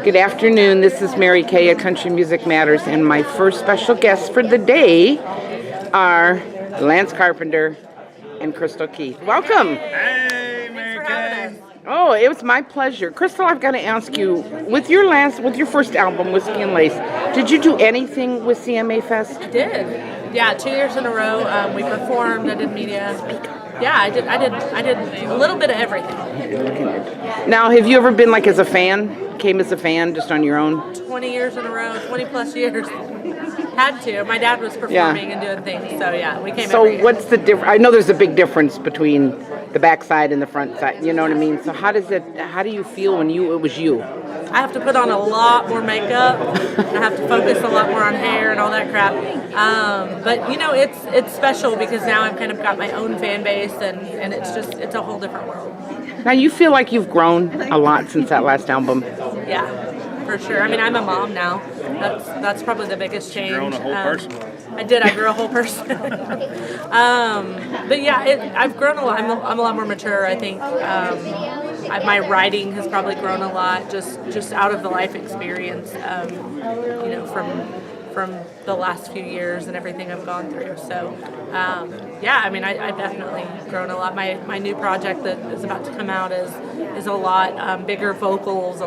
Good afternoon. This is Mary Kay at Country Music Matters, and my first special guests for the day are Lance Carpenter and Krystal Keith. Welcome. Hey, Mary Kay. Oh, it was my pleasure. Krystal, I've got to ask you, with your first album, Whiskey and Lace, did you do anything with CMA Fest? I did. Yeah, 2 years in a row. We performed. I did media. Yeah, I did a little bit of everything. Now, have you ever been like as a fan? Came as a fan just on your own? 20 years in a row, 20 plus years. Had to. My dad was performing and doing things, so yeah, we came every year. So what's the difference? I know there's a big difference between the back side and the front side, you know what I mean? So how do you feel when it was you? I have to put on a lot more makeup. I have to focus a lot more on hair and all that crap. But you know, it's special because now I've kind of got my own fan base, and it's a whole different world. Now you feel like you've grown a lot since that last album. Yeah, for sure. I mean, I'm a mom now. That's probably the biggest change. You've grown a whole person. I grew a whole person. But yeah, I've grown a lot. I'm a lot more mature, I think. My writing has probably grown a lot, just out of the life experience, you know, from the last few years and everything I've gone through. So, yeah, I mean, I've definitely grown a lot. My new project that is about to come out is a lot bigger vocals,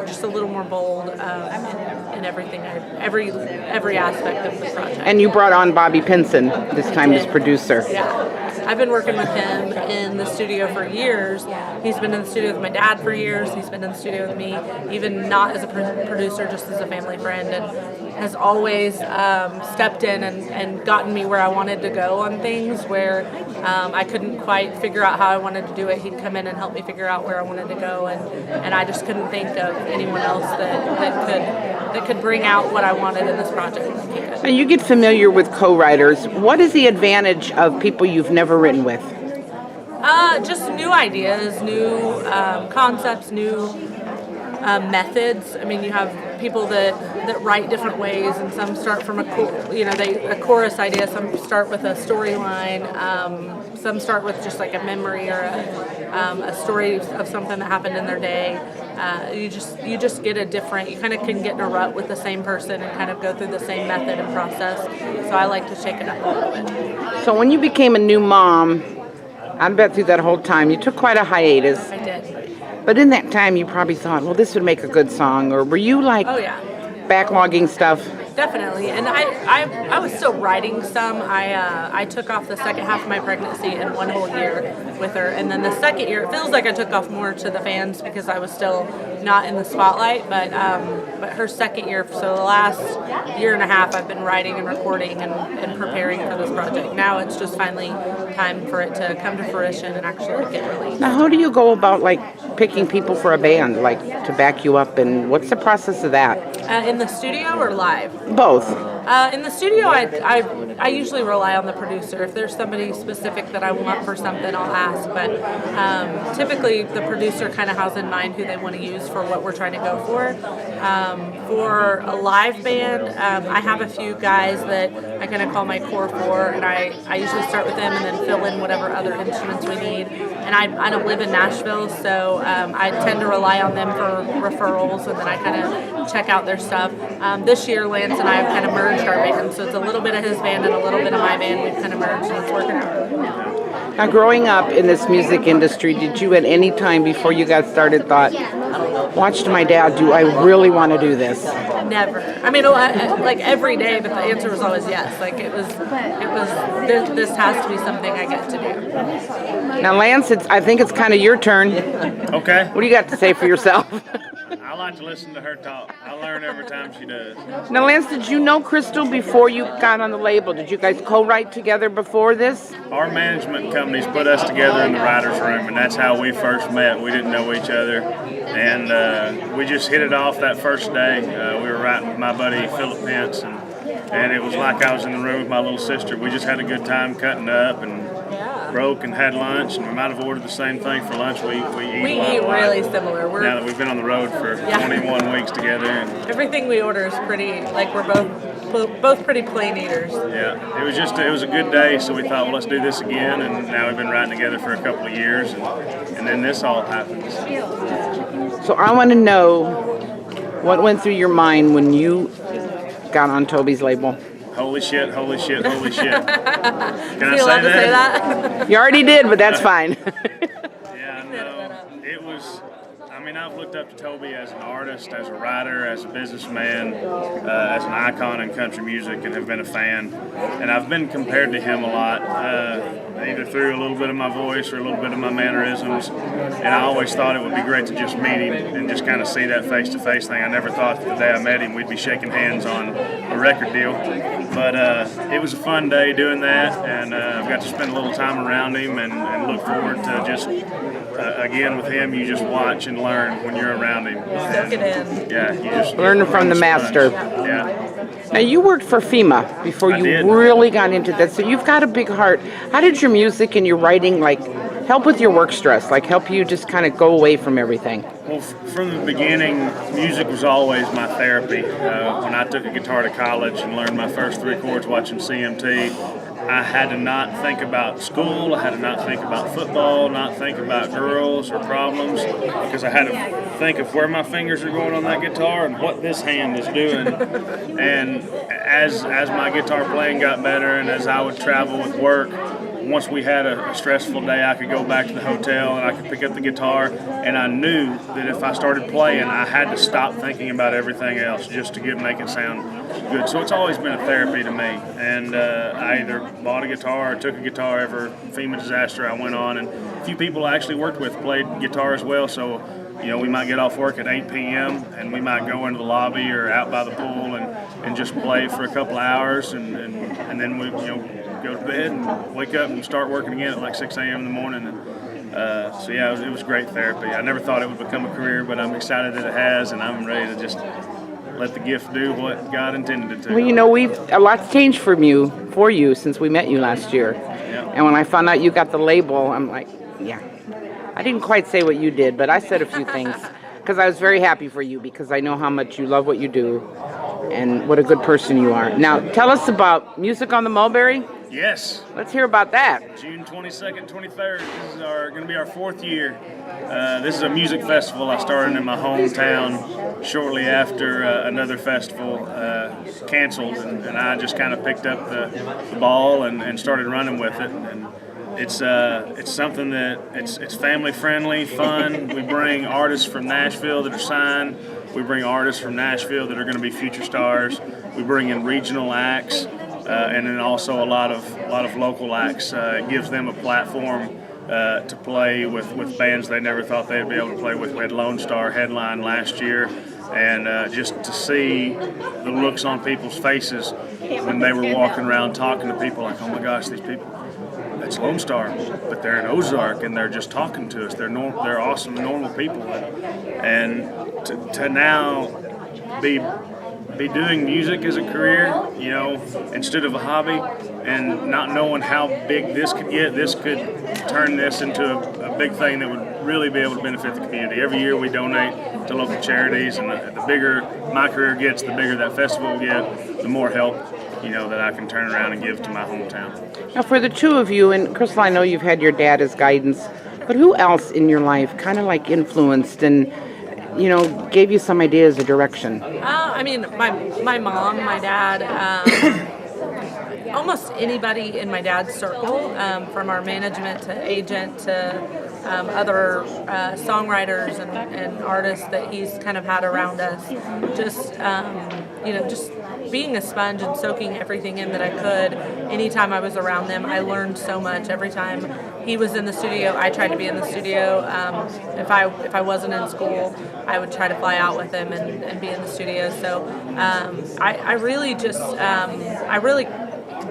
just a little more bold in everything, every aspect of the project. And you brought on Bobby Pinson this time as producer. Yeah. I've been working with him in the studio for years. He's been in the studio with my dad for years. He's been in the studio with me, even not as a producer, just as a family friend, and has always stepped in and gotten me where I wanted to go on things where I couldn't quite figure out how I wanted to do it. He'd come in and help me figure out where I wanted to go, and I just couldn't think of anyone else that could bring out what I wanted in this project. And you get familiar with co-writers. What is the advantage of people you've never written with? Just new ideas, new concepts, new methods. I mean, you have people that write different ways, and some start from a chorus idea. Some start with a storyline. Some start with just like a memory or a story of something that happened in their day. You just get a different. You kind of can get in a rut with the same person and kind of go through the same method and process. So I like to shake it up a little bit. So when you became a new mom, I bet through that whole time you took quite a hiatus. I did. But in that time, you probably thought, well, this would make a good song. Or were you like backlogging stuff? Definitely. And I was still writing some. I took off the second half of my pregnancy in one whole year with her. And then the second year, it feels like I took off more to the fans because I was still not in the spotlight. But her second year, so the last year and a half, I've been writing and recording and preparing for this project. Now it's just finally time for it to come to fruition and actually get released. Now, how do you go about like picking people for a band, like to back you up, and what's the process of that? In the studio or live? Both. In the studio, I usually rely on the producer. If there's somebody specific that I want for something, I'll ask. But typically, the producer kind of has in mind who they want to use for what we're trying to go for. For a live band, I have a few guys that I kind of call my core four, and I usually start with them and then fill in whatever other instruments we need. And I don't live in Nashville, so I tend to rely on them for referrals, and then I kind of check out their stuff. This year, Lance and I have kind of merged our band, so it's a little bit of his band and a little bit of my band. We've kind of merged, and it's working out. Now, growing up in this music industry, did you at any time before you got started thought, watched my dad, do I really want to do this? Never. I mean, like every day, but the answer was always yes. Like it was. This has to be something I get to do. Now, Lance, I think it's kind of your turn. Okay. What do you got to say for yourself? I like to listen to her talk. I learn every time she does. Now, Lance, did you know Krystal before you got on the label? Did you guys co-write together before this? Our management companies put us together in the writer's room, and that's how we first met. We didn't know each other, and we just hit it off that first day. We were writing with my buddy Philip Pence, and it was like I was in the room with my little sister. We just had a good time cutting up and broke and had lunch, and we might have ordered the same thing for lunch. We eat really similar. Now that we've been on the road for 21 weeks together, and everything we order is pretty, like we're both pretty plain eaters. Yeah, it was a good day, so we thought, well, let's do this again, and now we've been writing together for a couple of years, and then this all happens. So I want to know, What went through your mind when you got on Toby's label? Holy shit, holy shit, holy shit. Can I You allowed say to say that? that? You already did, but that's fine. Yeah, no, it was, I mean, I've looked up to Toby as an artist, as a writer, as a businessman, as an icon in country music, and have been a fan. And I've been compared to him a lot, either through a little bit of my voice or a little bit of my mannerisms. And I always thought it would be great to just meet him and just kind of see that face-to-face thing. I never thought the day I met him we'd be shaking hands on a record deal. But it was a fun day doing that, and I've got to spend a little time around him and look forward to just, again, with him, you just watch and learn when you're around him. Soak it in. Yeah, you just Learning from the master. Yeah. Now, you worked for FEMA before you did. really got into that, so you've got a big heart. How did your music and your writing, like, help with your work stress, like help you just kind of go away from everything? Well, from the beginning, music was always my therapy. When I took a guitar to college and learned my first 3 chords watching CMT, I had to not think about school, I had to not think about football, not think about girls or problems, because I had to think of where my fingers are going on that guitar and what this hand is doing. And as my guitar playing got better and as I would travel with work, once we had a stressful day, I could go back to the hotel and I could pick up the guitar, and I knew that if I started playing, I had to stop thinking about everything else just to make it sound good. So it's always been a therapy to me, and I either bought a guitar or took a guitar every FEMA disaster I went on, and a few people I actually worked with played guitar as well, so we might get off work at 8 p.m. and we might go into the lobby or out by the pool and just play for a couple of hours, and then we go to bed and wake up and start working again at like 6 a.m. in the morning. And, so yeah, it was great therapy. I never thought it would become a career, but I'm excited that it has, and I'm ready to just let the gift do what God intended it to. Well, a lot's changed for you since we met you last year. Yeah. And when I found out you got the label, I'm like, yeah. I didn't quite say what you did, but I said a few things because I was very happy for you because I know how much you love what you do and what a good person you are. Now, tell us about Music on the Mulberry. Yes. Let's hear about that. June 22nd, 23rd. This is going to be our 4th year. This is a music festival I started in my hometown shortly after another festival canceled, and I just kind of picked up the ball and started running with it. And it's something that it's family friendly, fun. We bring artists from Nashville that are signed. We bring artists from Nashville that are going to be future stars. We bring in regional acts. And then also a lot of local acts. It gives them a platform to play with bands they never thought they'd be able to play with. We had Lone Star headline last year, and just to see the looks on people's faces when they were walking around talking to people like, oh my gosh, these people, that's Lone Star, but they're in Ozark and they're just talking to us. They're awesome, normal people, and to now be doing music as a career, instead of a hobby, and not knowing how big this could get. This could turn this into a big thing that would really be able to benefit the community. Every year we donate to local charities, and the bigger my career gets, the bigger that festival will get, the more help that I can turn around and give to my hometown. Now, for the two of you, and Krystal, I know you've had your dad as guidance, but who else in your life kind of like influenced and gave you some ideas of direction? I mean, my mom, my dad, almost anybody in my dad's circle, from our management to agent to other songwriters and artists that he's kind of had around us. Just being a sponge and soaking everything in that I could. Anytime I was around them, I learned so much. Every time he was in the studio, I tried to be in the studio. If I wasn't in school, I would try to fly out with him and be in the studio. So I really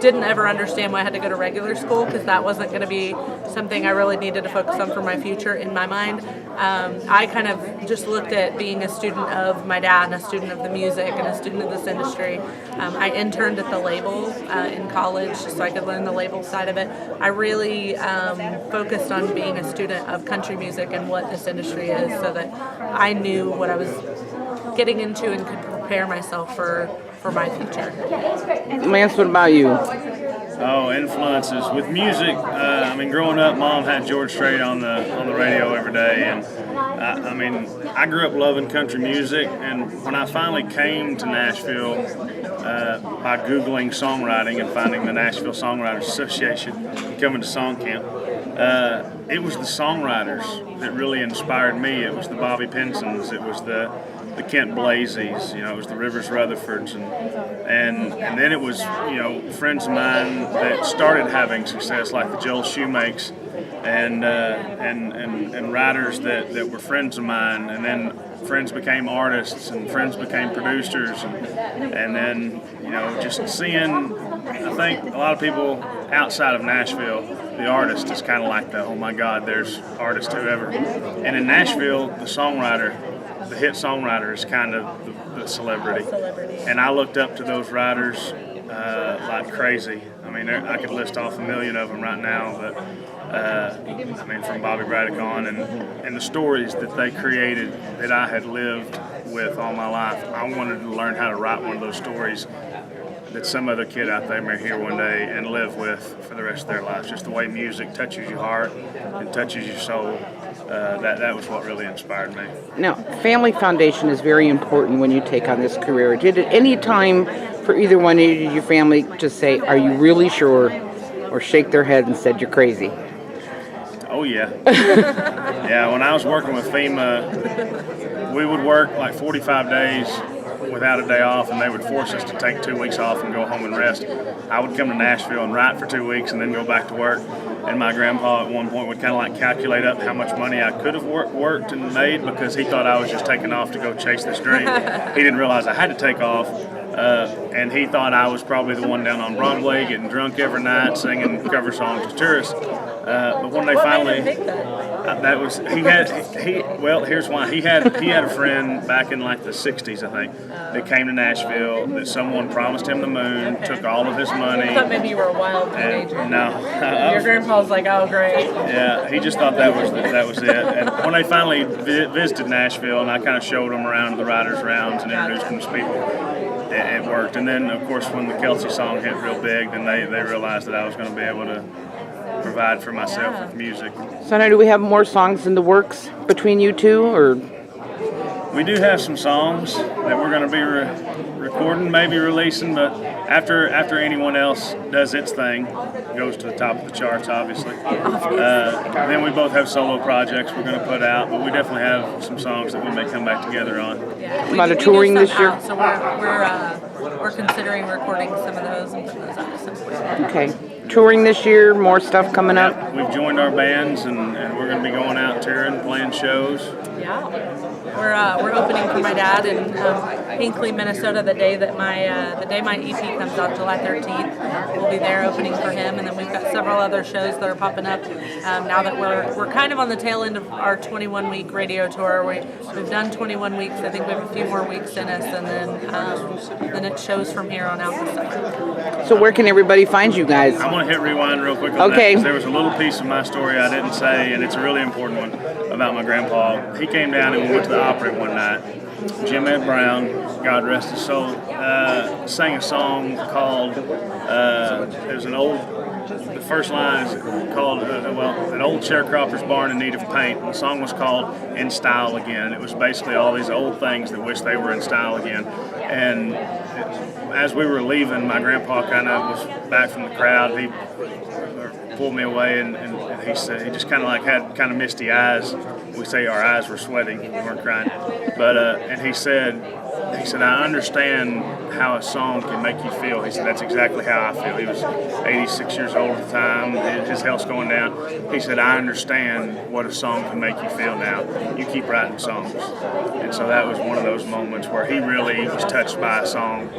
didn't ever understand why I had to go to regular school, because that wasn't going to be something I really needed to focus on for my future in my mind. I kind of just looked at being a student of my dad and a student of the music and a student of this industry. I interned at the label in college so I could learn the label side of it. I really focused on being a student of country music and what this industry is, so that I knew what I was getting into and could prepare myself for my future. Lance, what about you? Oh, influences with music. Growing up, Mom had George Strait on the radio every day, and I mean, I grew up loving country music, and when I finally came to Nashville by Googling songwriting and finding the Nashville Songwriters Association, coming to Song Camp, it was the songwriters that really inspired me. It was the Bobby Pinsons, it was the Kent Blazies, it was the Rivers Rutherfords, and then it was, friends of mine that started having success, like the Joel Shoemakes, and writers that were friends of mine, and then friends became artists, and friends became producers, and then just seeing, I think a lot of people outside of Nashville, the artist is kind of like the, oh my God, there's artist whoever, and in Nashville, the hit songwriter is kind of the celebrity. And I looked up to those writers like crazy. I mean, I could list off a million of them right now, but from Bobby Braddock on, and the stories that they created that I had lived with all my life. I wanted to learn how to write one of those stories that some other kid out there may hear one day and live with for the rest of their lives. Just the way music touches your heart and touches your soul. That was what really inspired me. Now, family foundation is very important when you take on this career. Did at any time for either one of your family just say, "Are you really sure?" or shake their head and said, "You're crazy"? Oh yeah. Yeah, when I was working with FEMA, we would work like 45 days without a day off, and they would force us to take 2 weeks off and go home and rest. I would come to Nashville and write for 2 weeks and then go back to work. And my grandpa at one point would kind of like calculate up how much money I could have worked and made, because he thought I was just taking off to go chase this dream. He didn't realize I had to take off. And he thought I was probably the one down on Broadway getting drunk every night singing cover songs to tourists. But when they finally, here's why. He had a friend back in like the 60s, I think, that came to Nashville, that someone promised him the moon, took all of his money. I thought maybe you were a wild teenager. No. Your grandpa's like, oh great. Yeah, he just thought that was it. And when they finally visited Nashville, and I kind of showed them around the Writers' Rounds and introduced them to people, it worked. And then, of course, when the Kelsey song hit real big, then they realized that I was going to be able to provide for myself with music. So now, do we have more songs in the works between you two, or? We do have some songs that we're going to be recording, maybe releasing, but after anyone else does its thing, goes to the top of the charts, obviously. Then we both have solo projects we're going to put out, but we definitely have some songs that we may come back together on. Yeah, a lot of touring this year. So we're considering recording some of those and putting those out at some point. Okay. Touring this year, more stuff coming up? We've joined our bands, and we're going to be going out touring, playing shows. Yeah. We're opening for my dad in Hinkley, Minnesota, the day my EP comes out, July 13th. We'll be there opening for him, and then we've got several other shows that are popping up now that we're kind of on the tail end of our 21-week radio tour. We've done 21 weeks. I think we have a few more weeks in us, and then it shows from here on out this summer. So where can everybody find you guys? I'm going to hit rewind real quick on okay. that, 'cause there was a little piece of my story I didn't say, and it's a really important one, about my grandpa. He came down and we went to the Opry one night. Jim Ed Brown, God rest his soul, sang a song called, the first line is called, an old sharecropper's barn in need of paint. The song was called In Style Again. It was basically all these old things that wish they were in style again. And as we were leaving, my grandpa kind of was back from the crowd. He pulled me away, and he said, he just kind of like had kind of misty eyes. We say our eyes were sweating, we weren't crying. But and he said, I understand how a song can make you feel. He said, that's exactly how I feel. He was 86 years old at the time. His health's going down. He said, I understand what a song can make you feel now. You keep writing songs. And so that was one of those moments where he really was touched by a song.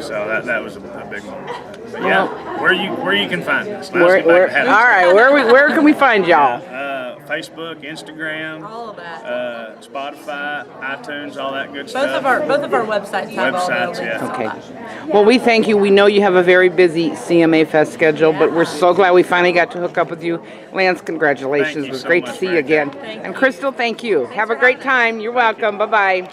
So that was a big moment. But yeah, where you can find us. Where can we find y'all? Facebook, Instagram, all of that, Spotify, iTunes, all that good stuff. Both of our websites have all the links. Okay. Well, we thank you. We know you have a very busy CMA Fest schedule, but we're so glad we finally got to hook up with you. Lance, congratulations. It was great to see you again. And Krystal, thank you. Have a great time. You're welcome. Bye-bye.